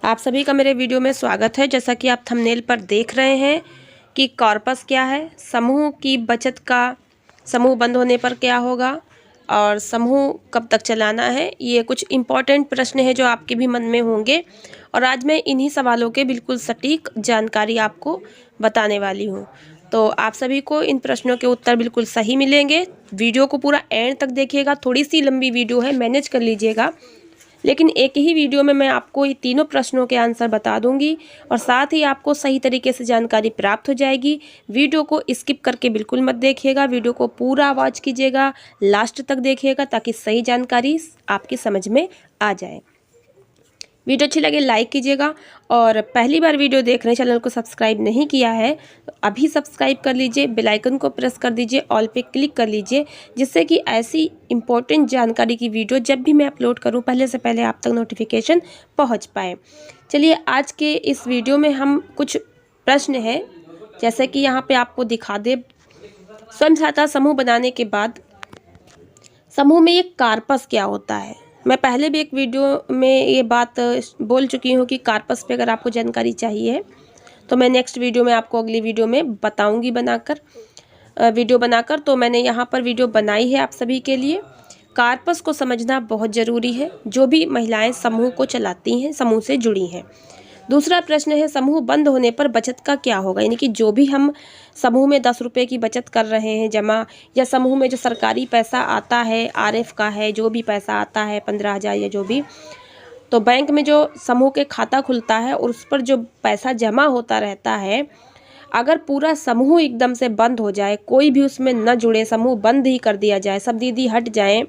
आप सभी का मेरे वीडियो में स्वागत है। जैसा कि आप थंबनेल पर देख रहे हैं कि कॉर्पस क्या है, समूह की बचत का समूह बंद होने पर क्या होगा और समूह कब तक चलाना है, ये कुछ इम्पॉर्टेंट प्रश्न हैं जो आपके भी मन में होंगे। और आज मैं इन्हीं सवालों के बिल्कुल सटीक जानकारी आपको बताने वाली हूँ। तो आप सभी को इन प्रश्नों के उत्तर बिल्कुल सही मिलेंगे। वीडियो को पूरा एंड तक देखिएगा। थोड़ी सी लंबी वीडियो है, मैनेज कर लीजिएगा, लेकिन एक ही वीडियो में मैं आपको ये तीनों प्रश्नों के आंसर बता दूंगी और साथ ही आपको सही तरीके से जानकारी प्राप्त हो जाएगी। वीडियो को स्किप करके बिल्कुल मत देखिएगा, वीडियो को पूरा वॉच कीजिएगा, लास्ट तक देखिएगा ताकि सही जानकारी आपकी समझ में आ जाए। वीडियो अच्छी लगे लाइक कीजिएगा और पहली बार वीडियो देख रहे हैं, चैनल को सब्सक्राइब नहीं किया है तो अभी सब्सक्राइब कर लीजिए, बेल आइकन को प्रेस कर दीजिए, ऑल पे क्लिक कर लीजिए, जिससे कि ऐसी इम्पोर्टेंट जानकारी की वीडियो जब भी मैं अपलोड करूं पहले से पहले आप तक नोटिफिकेशन पहुंच पाए। चलिए आज के इस वीडियो में हम कुछ प्रश्न हैं, जैसे कि यहाँ पे आपको दिखा दे। स्वयं सहायता समूह बनाने के बाद समूह में ये कार्पस क्या होता है। मैं पहले भी एक वीडियो में ये बात बोल चुकी हूँ कि कार्पस पे अगर आपको जानकारी चाहिए तो मैं नेक्स्ट वीडियो में आपको अगली वीडियो में बताऊंगी वीडियो बनाकर। तो मैंने यहाँ पर वीडियो बनाई है आप सभी के लिए। कार्पस को समझना बहुत ज़रूरी है, जो भी महिलाएं समूह को चलाती हैं, समूह से जुड़ी हैं। दूसरा प्रश्न है, समूह बंद होने पर बचत का क्या होगा। यानी कि जो भी हम समूह में 10 रुपये की बचत कर रहे हैं जमा, या समूह में जो सरकारी पैसा आता है, आरएफ का है, जो भी पैसा आता है 15,000 या जो भी, तो बैंक में जो समूह के खाता खुलता है और उस पर जो पैसा जमा होता रहता है, अगर पूरा समूह एकदम से बंद हो जाए, कोई भी उसमें न जुड़े, समूह बंद ही कर दिया जाए, सब दीदी हट जाएं,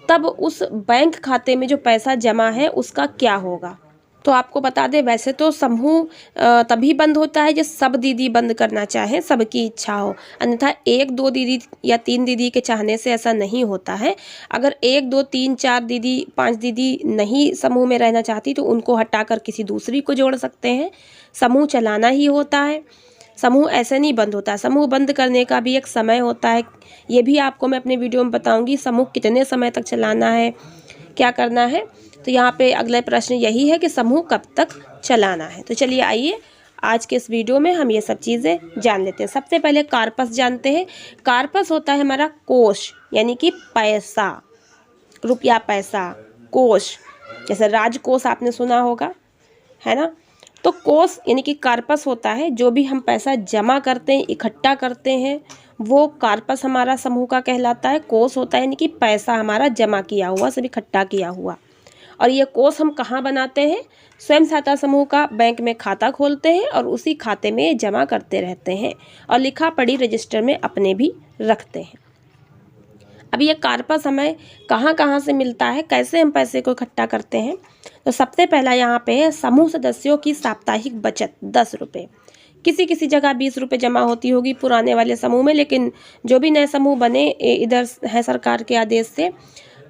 तब उस बैंक खाते में जो पैसा जमा है उसका क्या होगा। तो आपको बता दें, वैसे तो समूह तभी बंद होता है जब सब दीदी बंद करना चाहें, सबकी इच्छा हो, अन्यथा 1-2 दीदी या 3 दीदी के चाहने से ऐसा नहीं होता है। अगर 1, 2, 3, 4 दीदी, 5 दीदी नहीं समूह में रहना चाहती तो उनको हटाकर किसी दूसरी को जोड़ सकते हैं। समूह चलाना ही होता है, समूह ऐसे नहीं बंद होता। समूह बंद करने का भी एक समय होता है, ये भी आपको मैं अपने वीडियो में बताऊँगी। समूह कितने समय तक चलाना है, क्या करना है। तो यहाँ पे अगला प्रश्न यही है कि समूह कब तक चलाना है। तो चलिए आइए आज के इस वीडियो में हम ये सब चीज़ें जान लेते हैं। सबसे पहले कार्पस जानते हैं। कार्पस होता है हमारा कोष, यानी कि पैसा, रुपया पैसा, कोष। जैसे राजकोष आपने सुना होगा, है ना। तो कोष यानी कि कार्पस होता है, जो भी हम पैसा जमा करते हैं, इकट्ठा करते हैं, वो कार्पस हमारा समूह का कहलाता है। कोष होता है यानी कि पैसा हमारा जमा किया हुआ, सब इकट्ठा किया हुआ। और ये कोष हम कहाँ बनाते हैं, स्वयं सहायता समूह का बैंक में खाता खोलते हैं और उसी खाते में जमा करते रहते हैं और लिखा पढ़ी रजिस्टर में अपने भी रखते हैं। अब ये कार्पस हमें कहाँ कहाँ से मिलता है, कैसे हम पैसे को इकट्ठा करते हैं। तो सबसे पहला यहाँ पे है समूह सदस्यों की साप्ताहिक बचत 10 रुपये। किसी किसी जगह 20 रुपये जमा होती होगी पुराने वाले समूह में, लेकिन जो भी नए समूह बने इधर है सरकार के आदेश से,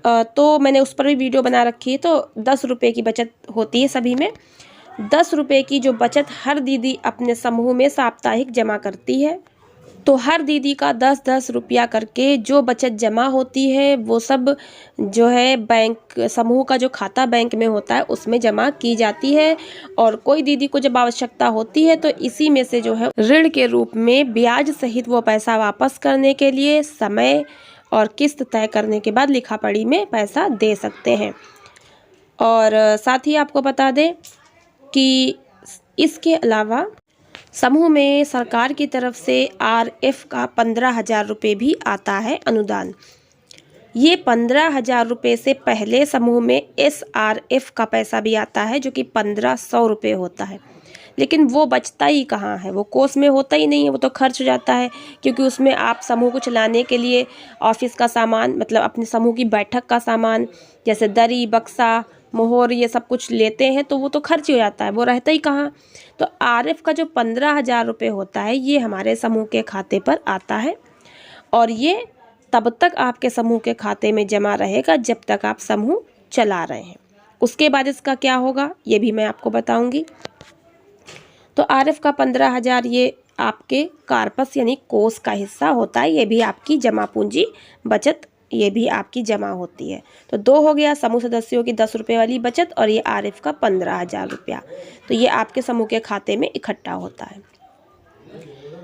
तो मैंने उस पर भी वीडियो बना रखी है। तो 10 रुपये की बचत होती है सभी में। 10 रुपये की जो बचत हर दीदी अपने समूह में साप्ताहिक जमा करती है। तो हर दीदी का 10-10 रुपया करके जो बचत जमा होती है वो सब जो है बैंक, समूह का जो खाता बैंक में होता है उसमें जमा की जाती है। और कोई दीदी को जब आवश्यकता होती है तो इसी में से जो है ऋण के रूप में ब्याज सहित वो पैसा वापस करने के लिए समय और किस्त तय करने के बाद लिखा पढ़ी में पैसा दे सकते हैं। और साथ ही आपको बता दें कि इसके अलावा समूह में सरकार की तरफ से आरएफ का 15,000 रुपये भी आता है अनुदान। ये 15,000 रुपये से पहले समूह में एसआरएफ का पैसा भी आता है, जो कि 1500 रुपये होता है। लेकिन वो बचता ही कहाँ है, वो कोष में होता ही नहीं है, वो तो खर्च हो जाता है। क्योंकि उसमें आप समूह को चलाने के लिए ऑफिस का सामान, मतलब अपने समूह की बैठक का सामान, जैसे दरी, बक्सा, मोहर, ये सब कुछ लेते हैं, तो वो तो खर्च हो जाता है, वो रहता ही कहाँ। तो आरएफ का जो 15,000 रुपये होता है ये हमारे समूह के खाते पर आता है और ये तब तक आपके समूह के खाते में जमा रहेगा जब तक आप समूह चला रहे हैं। उसके बाद इसका क्या होगा ये भी मैं आपको बताऊंगी। तो आरएफ का 15,000 ये आपके कार्पस यानी कोष का हिस्सा होता है, ये भी आपकी जमा पूंजी बचत ये भी आपकी जमा होती है। तो 2 हो गया समूह सदस्यों की 10 रुपये वाली बचत और ये आरिफ का 15,000 रुपया। तो ये आपके समूह के खाते में इकट्ठा होता है।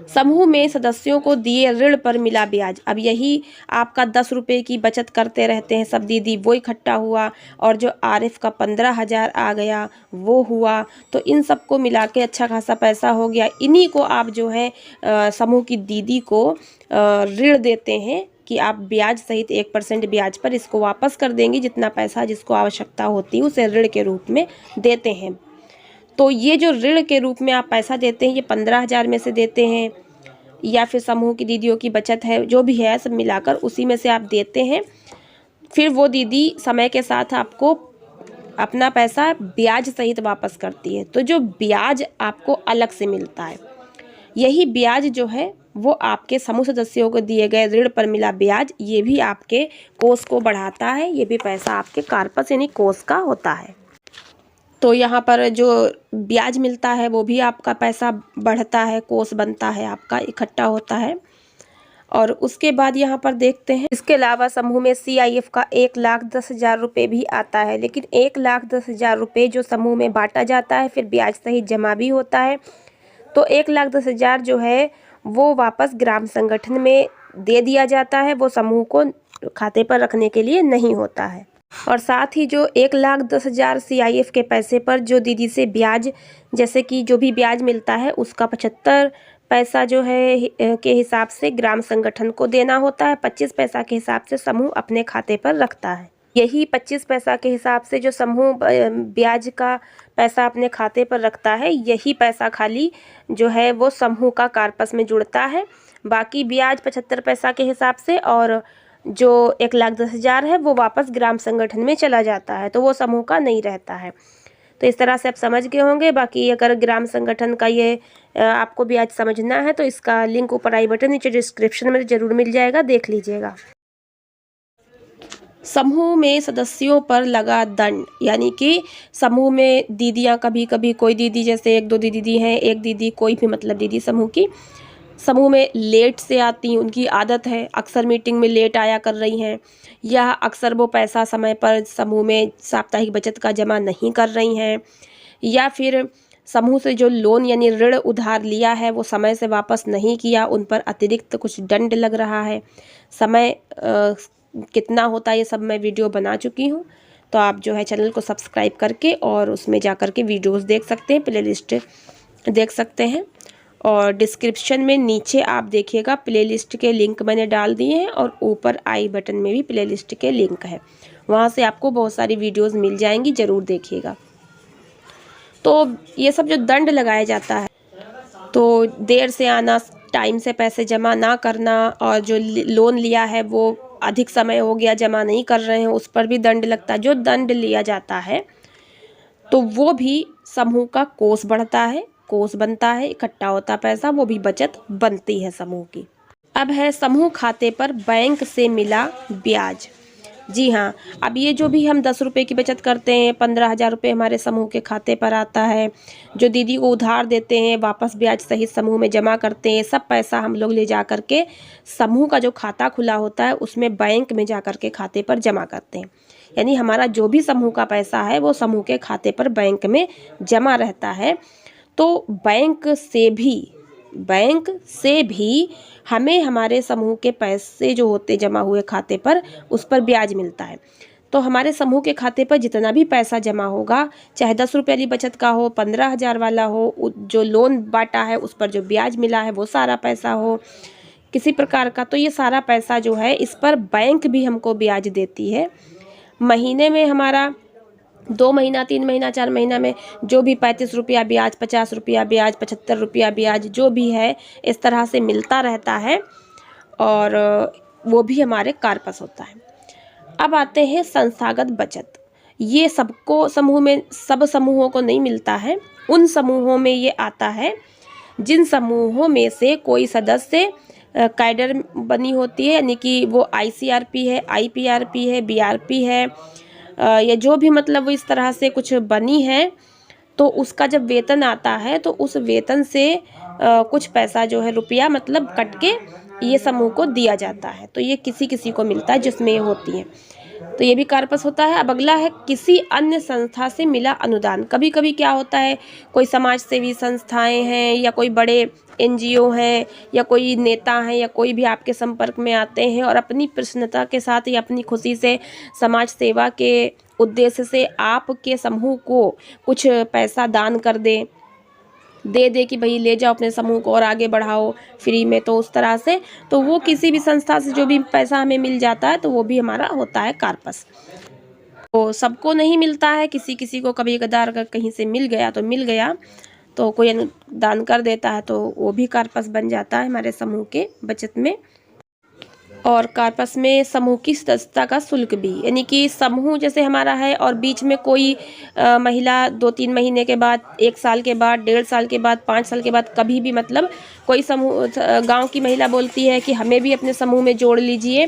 समूह में सदस्यों को दिए ऋण पर मिला ब्याज। अब यही आपका 10 रुपये की बचत करते रहते हैं सब दीदी, वो इकट्ठा हुआ और जो आरिफ का 15,000 आ गया वो हुआ। तो इन सबको मिला के अच्छा खासा पैसा हो गया। इन्हीं को आप जो है समूह की दीदी को ऋण देते हैं कि आप ब्याज सहित 1% ब्याज पर इसको वापस कर देंगी। जितना पैसा जिसको आवश्यकता होती है उसे ऋण के रूप में देते हैं। तो ये जो ऋण के रूप में आप पैसा देते हैं, ये 15,000 में से देते हैं या फिर समूह की दीदियों की बचत है, जो भी है सब मिलाकर उसी में से आप देते हैं। फिर वो दीदी समय के साथ आपको अपना पैसा ब्याज सहित वापस करती है। तो जो ब्याज आपको अलग से मिलता है, यही ब्याज जो है वो आपके समूह सदस्यों को दिए गए ऋण पर मिला ब्याज, ये भी आपके कोष को बढ़ाता है। ये भी पैसा आपके कार्पस यानी कोष का होता है। तो यहाँ पर जो ब्याज मिलता है वो भी आपका पैसा बढ़ता है, कोष बनता है, आपका इकट्ठा होता है। और उसके बाद यहाँ पर देखते हैं, इसके अलावा समूह में CIF का 1,10,000 रुपये भी आता है। लेकिन 1,10,000 रुपये जो समूह में बांटा जाता है फिर ब्याज सहित जमा भी होता है। तो 1,10,000 जो है वो वापस ग्राम संगठन में दे दिया जाता है, वो समूह को खाते पर रखने के लिए नहीं होता है। और साथ ही जो 1,10,000 CIF के पैसे पर जो दीदी से ब्याज, जैसे कि जो भी ब्याज मिलता है उसका 75 पैसा जो है के हिसाब से ग्राम संगठन को देना होता है। 25 पैसा के हिसाब से समूह अपने खाते पर रखता है। यही 25 पैसा के हिसाब से जो समूह ब्याज का पैसा अपने खाते पर रखता है, यही पैसा खाली जो है वो समूह का कार्पस में जुड़ता है। बाकी ब्याज 75 पैसा के हिसाब से और जो 1,10,000 है वो वापस ग्राम संगठन में चला जाता है, तो वो समूह का नहीं रहता है। तो इस तरह से आप समझ गए होंगे। बाकी अगर ग्राम संगठन का ये आपको ब्याज समझना है तो इसका लिंक ऊपर आई बटन नीचे डिस्क्रिप्शन में ज़रूर मिल जाएगा, देख लीजिएगा। समूह में सदस्यों पर लगा दंड, यानी कि समूह में दीदियाँ कभी कभी कोई दीदी, जैसे 1-2 दीदी हैं, एक दीदी कोई भी मतलब दीदी समूह की समूह में लेट से आती, उनकी आदत है अक्सर मीटिंग में लेट आया कर रही हैं, या अक्सर वो पैसा समय पर समूह में साप्ताहिक बचत का जमा नहीं कर रही हैं, या फिर समूह से जो लोन यानी ऋण उधार लिया है वो समय से वापस नहीं किया, उन पर अतिरिक्त कुछ दंड लग रहा है। समय कितना होता है ये सब मैं वीडियो बना चुकी हूँ, तो आप जो है चैनल को सब्सक्राइब करके और उसमें जा कर के वीडियोज़ देख सकते हैं, प्लेलिस्ट देख सकते हैं। और डिस्क्रिप्शन में नीचे आप देखिएगा प्लेलिस्ट के लिंक मैंने डाल दिए हैं और ऊपर आई बटन में भी प्लेलिस्ट के लिंक है, वहाँ से आपको बहुत सारी वीडियोस मिल जाएंगी, ज़रूर देखिएगा। तो ये सब जो दंड लगाया जाता है, तो देर से आना, टाइम से पैसे जमा ना करना, और जो लोन लिया है वो अधिक समय हो गया जमा नहीं कर रहे हैं उस पर भी दंड लगता है। जो दंड लिया जाता है तो वो भी समूह का कोष बढ़ता है, कोष बनता है, इकट्ठा होता पैसा, वो भी बचत बनती है समूह की। अब है समूह खाते पर बैंक से मिला ब्याज। जी हाँ, अब ये जो भी हम 10 रुपये की बचत करते हैं, 15,000 रुपये हमारे समूह के खाते पर आता है। जो दीदी को उधार देते हैं वापस ब्याज सहित समूह में जमा करते हैं, सब पैसा हम लोग ले जा कर के समूह का जो खाता खुला होता है उसमें बैंक में जा कर के खाते पर जमा करते हैं। यानी हमारा जो भी समूह का पैसा है वो समूह के खाते पर बैंक में जमा रहता है। तो बैंक से भी हमें हमारे समूह के पैसे जो होते जमा हुए खाते पर उस पर ब्याज मिलता है। तो हमारे समूह के खाते पर जितना भी पैसा जमा होगा, चाहे 10 रुपये वाली बचत का हो, 15,000 वाला हो, जो लोन बांटा है उस पर जो ब्याज मिला है वो सारा पैसा हो किसी प्रकार का, तो ये सारा पैसा जो है इस पर बैंक भी हमको ब्याज देती है। महीने में हमारा 2 महीना, 3 महीना, 4 महीना में जो भी 35 रुपया ब्याज, 50 रुपया ब्याज, 75 रुपया ब्याज जो भी है इस तरह से मिलता रहता है और वो भी हमारे कार्पस होता है। अब आते हैं संस्थागत बचत। ये सबको समूह में, सब समूहों को नहीं मिलता है। उन समूहों में ये आता है जिन समूहों में से कोई सदस्य कैडर बनी होती है, यानी कि वो ICRP है, IPRP है, BRP है, या जो भी मतलब वो इस तरह से कुछ बनी है, तो उसका जब वेतन आता है तो उस वेतन से कुछ पैसा जो है रुपया मतलब कट के ये समूह को दिया जाता है। तो ये किसी किसी को मिलता है जिसमें ये होती है, तो ये भी कार्पस होता है। अब अगला है किसी अन्य संस्था से मिला अनुदान। कभी कभी क्या होता है, कोई समाज सेवी संस्थाएं हैं या कोई बड़े एनजीओ हैं या कोई नेता हैं या कोई भी आपके संपर्क में आते हैं और अपनी प्रसन्नता के साथ या अपनी खुशी से समाज सेवा के उद्देश्य से आपके समूह को कुछ पैसा दान कर दे कि भाई ले जाओ अपने समूह को और आगे बढ़ाओ फ्री में, तो उस तरह से तो वो किसी भी संस्था से जो भी पैसा हमें मिल जाता है तो वो भी हमारा होता है कार्पस। तो सबको नहीं मिलता है, किसी किसी को कभी कदार अगर कहीं से मिल गया तो मिल गया, तो कोई अनुदान कर देता है तो वो भी कार्पस बन जाता है हमारे समूह के बचत में। और कार्पस में समूह की सदस्यता का शुल्क भी, यानी कि समूह जैसे हमारा है और बीच में कोई महिला 2-3 महीने के बाद, 1 साल के बाद, 1.5 साल के बाद, 5 साल के बाद कभी भी मतलब कोई समूह गांव की महिला बोलती है कि हमें भी अपने समूह में जोड़ लीजिए,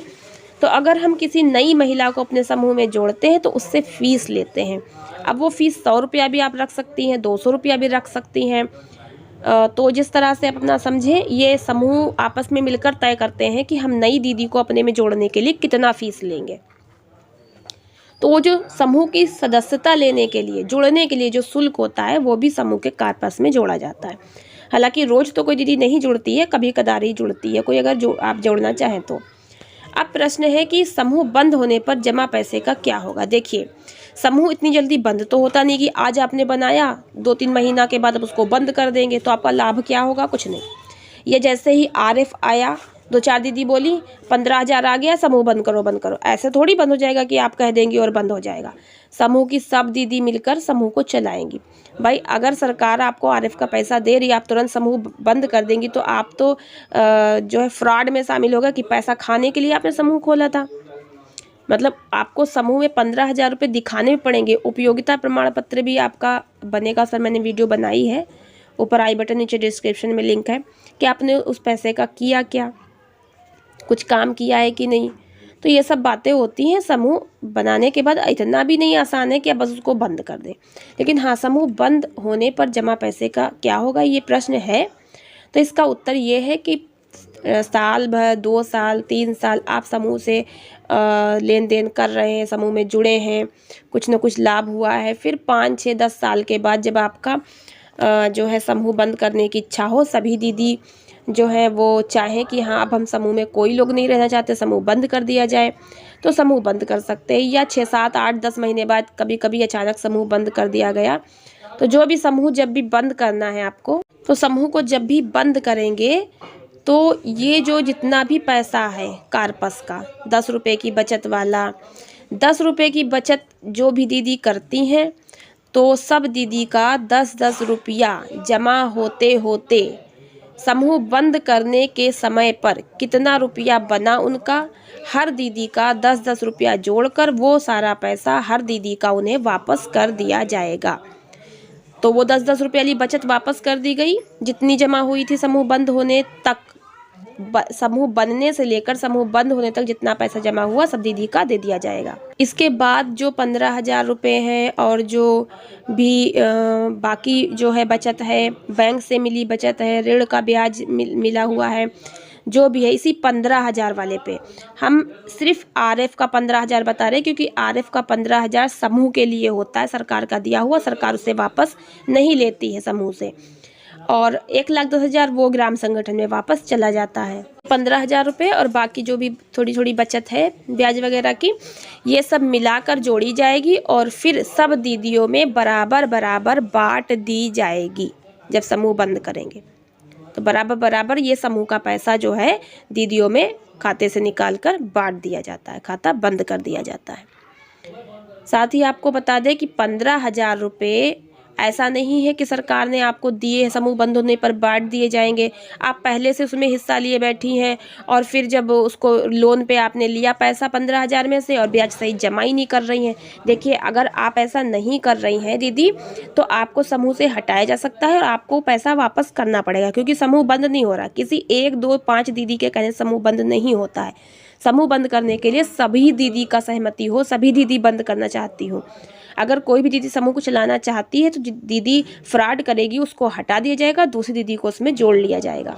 तो अगर हम किसी नई महिला को अपने समूह में जोड़ते हैं तो उससे फ़ीस लेते हैं। अब वो फ़ीस 100 रुपया भी आप रख सकती हैं, 200 रुपया भी रख सकती हैं। तो जिस तरह से आप अपना समझें, ये समूह आपस में मिलकर तय करते हैं कि हम नई दीदी को अपने में जोड़ने के लिए कितना फ़ीस लेंगे। तो वो जो समूह की सदस्यता लेने के लिए, जुड़ने के लिए जो शुल्क होता है वो भी समूह के कार्पस में जोड़ा जाता है। हालांकि रोज़ तो कोई दीदी नहीं जुड़ती है, कभी कदार ही जुड़ती है कोई, अगर आप जोड़ना चाहें तो। अब प्रश्न है कि समूह बंद होने पर जमा पैसे का क्या होगा। देखिए, समूह इतनी जल्दी बंद तो होता नहीं कि आज आपने बनाया 2-3 महीना के बाद अब उसको बंद कर देंगे, तो आपका लाभ क्या होगा, कुछ नहीं। ये जैसे ही आरएफ आया, 2-4 दीदी बोली 15,000 आ गया, समूह बंद करो, ऐसे थोड़ी बंद हो जाएगा कि आप कह देंगे और बंद हो जाएगा। समूह की सब दीदी मिलकर समूह को चलाएंगी। भाई अगर सरकार आपको आरएफ का पैसा दे रही है, आप तुरंत समूह बंद कर देंगी तो आप तो जो है फ्रॉड में शामिल होगा कि पैसा खाने के लिए आपने समूह खोला था। मतलब आपको समूह में 15,000 रुपये दिखाने पड़ेंगे। उपयोगिता प्रमाण पत्र भी आपका बनेगा सर, मैंने वीडियो बनाई है, ऊपर आई बटन, नीचे डिस्क्रिप्शन में लिंक है कि आपने उस पैसे का किया क्या, कुछ काम किया है कि नहीं। तो ये सब बातें होती हैं समूह बनाने के बाद। इतना भी नहीं आसान है कि आप बस उसको बंद कर दें, लेकिन हाँ, समूह बंद होने पर जमा पैसे का क्या होगा, ये प्रश्न है। तो इसका उत्तर ये है कि साल भर, 2 साल, 3 साल आप समूह से लेन देन कर रहे हैं, समूह में जुड़े हैं, कुछ न कुछ लाभ हुआ है, फिर 5, 6, 10 साल के बाद जब आपका जो है समूह बंद करने की इच्छा हो, सभी दीदी जो है वो चाहें कि हाँ अब हम समूह में कोई लोग नहीं रहना चाहते, समूह बंद कर दिया जाए, तो समूह बंद कर सकते हैं। या 6, 7, 8, 10 महीने बाद कभी कभी अचानक समूह बंद कर दिया गया, तो जो भी समूह जब भी बंद करना है आपको, तो समूह को जब भी बंद करेंगे तो ये जो जितना भी पैसा है कार्पस का, 10 रुपये की बचत वाला, 10 रुपये की बचत जो भी दीदी करती हैं, तो सब दीदी का 10-10 रुपया जमा होते होते समूह बंद करने के समय पर कितना रुपया बना उनका, हर दीदी का 10-10 रुपया जोड़कर वो सारा पैसा हर दीदी का उन्हें वापस कर दिया जाएगा। तो वो 10-10 रुपये वाली बचत वापस कर दी गई, जितनी जमा हुई थी समूह बंद होने तक, समूह बनने से लेकर समूह बंद होने तक जितना पैसा जमा हुआ सब दीदी का दे दिया जाएगा। इसके बाद जो 15,000 रुपये हैं और जो भी बाकी जो है बचत है, बैंक से मिली बचत है, ऋण का ब्याज मिला हुआ है, जो भी है, इसी 15,000 वाले पे हम सिर्फ आरएफ का 15,000 बता रहे हैं, क्योंकि आरएफ का 15,000 समूह के लिए होता है, सरकार का दिया हुआ, सरकार उसे वापस नहीं लेती है समूह से, और 1,10,000 वो ग्राम संगठन में वापस चला जाता है। 15,000 रुपये और बाकी जो भी थोड़ी थोड़ी बचत है ब्याज वगैरह की, ये सब मिलाकर जोड़ी जाएगी और फिर सब दीदियों में बराबर बराबर बांट दी जाएगी। जब समूह बंद करेंगे तो बराबर बराबर ये समूह का पैसा जो है दीदियों में खाते से निकाल कर बांट दिया जाता है, खाता बंद कर दिया जाता है। साथ ही आपको बता दें कि 15,000 रुपये ऐसा नहीं है कि सरकार ने आपको दिए, समूह बंद होने पर बांट दिए जाएंगे। आप पहले से उसमें हिस्सा लिए बैठी हैं और फिर जब उसको लोन पे आपने लिया पैसा 15,000 में से और ब्याज सही जमा ही नहीं कर रही हैं। देखिए, अगर आप ऐसा नहीं कर रही हैं दीदी, तो आपको समूह से हटाया जा सकता है और आपको पैसा वापस करना पड़ेगा, क्योंकि समूह बंद नहीं हो रहा। किसी 1, 2, 5 दीदी के कहने समूह बंद नहीं होता है। समूह बंद करने के लिए सभी दीदी का सहमति हो, सभी दीदी बंद करना चाहती हो। अगर कोई भी दीदी समूह को चलाना चाहती है तो दीदी फ्रॉड करेगी, उसको हटा दिया जाएगा, दूसरी दीदी को उसमें जोड़ लिया जाएगा।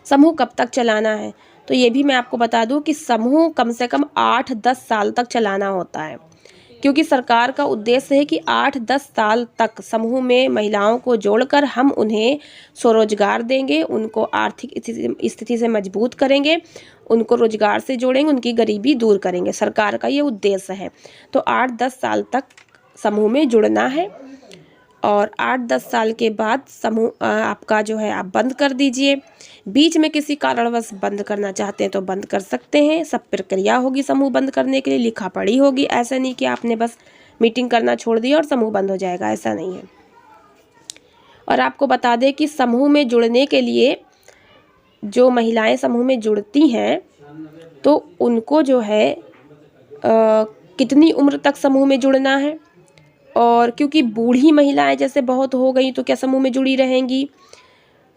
समूह कब तक चलाना है, तो ये भी मैं आपको बता दूं कि समूह कम से कम 8-10 साल तक चलाना होता है, क्योंकि सरकार का उद्देश्य है कि 8-10 साल तक समूह में महिलाओं को जोड़कर हम उन्हें स्वरोजगार देंगे, उनको आर्थिक स्थिति से मजबूत करेंगे, उनको रोजगार से जोड़ेंगे, उनकी गरीबी दूर करेंगे। सरकार का ये उद्देश्य है। तो 8-10 साल तक समूह में जुड़ना है और 8-10 साल के बाद समूह आपका जो है आप बंद कर दीजिए। बीच में किसी कारणवश बंद करना चाहते हैं तो बंद कर सकते हैं। सब प्रक्रिया होगी समूह बंद करने के लिए, लिखा पढ़ी होगी। ऐसा नहीं कि आपने बस मीटिंग करना छोड़ दिया और समूह बंद हो जाएगा, ऐसा नहीं है। और आपको बता दें कि समूह में जुड़ने के लिए जो महिलाएं समूह में जुड़ती हैं तो उनको जो है कितनी उम्र तक समूह में जुड़ना है, और क्योंकि बूढ़ी महिलाएं जैसे बहुत हो गई तो क्या समूह में जुड़ी रहेंगी?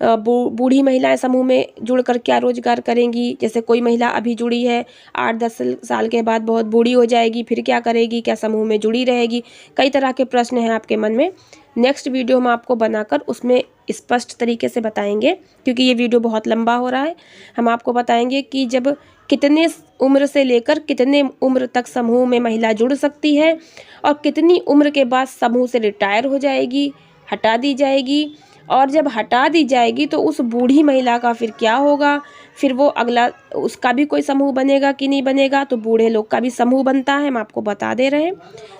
बूढ़ी महिलाएं समूह में जुड़कर क्या रोजगार करेंगी? जैसे कोई महिला अभी जुड़ी है, 8-10 साल के बाद बहुत बूढ़ी हो जाएगी, फिर क्या करेगी? क्या समूह में जुड़ी रहेगी? कई तरह के प्रश्न हैं आपके मन में। नेक्स्ट वीडियो हम आपको बनाकर उसमें स्पष्ट तरीके से बताएंगे, क्योंकि ये वीडियो बहुत लंबा हो रहा है। हम आपको बताएंगे कि जब कितने उम्र से लेकर कितने उम्र तक समूह में महिला जुड़ सकती है और कितनी उम्र के बाद समूह से रिटायर हो जाएगी, हटा दी जाएगी, और जब हटा दी जाएगी तो उस बूढ़ी महिला का फिर क्या होगा? फिर वो अगला उसका भी कोई समूह बनेगा कि नहीं बनेगा? तो बूढ़े लोग का भी समूह बनता है, हम आपको बता दे रहे हैं।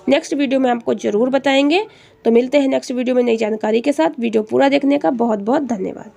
नेक्स्ट वीडियो में आपको ज़रूर बताएंगे। तो मिलते हैं नेक्स्ट वीडियो में नई जानकारी के साथ। वीडियो पूरा देखने का बहुत बहुत धन्यवाद।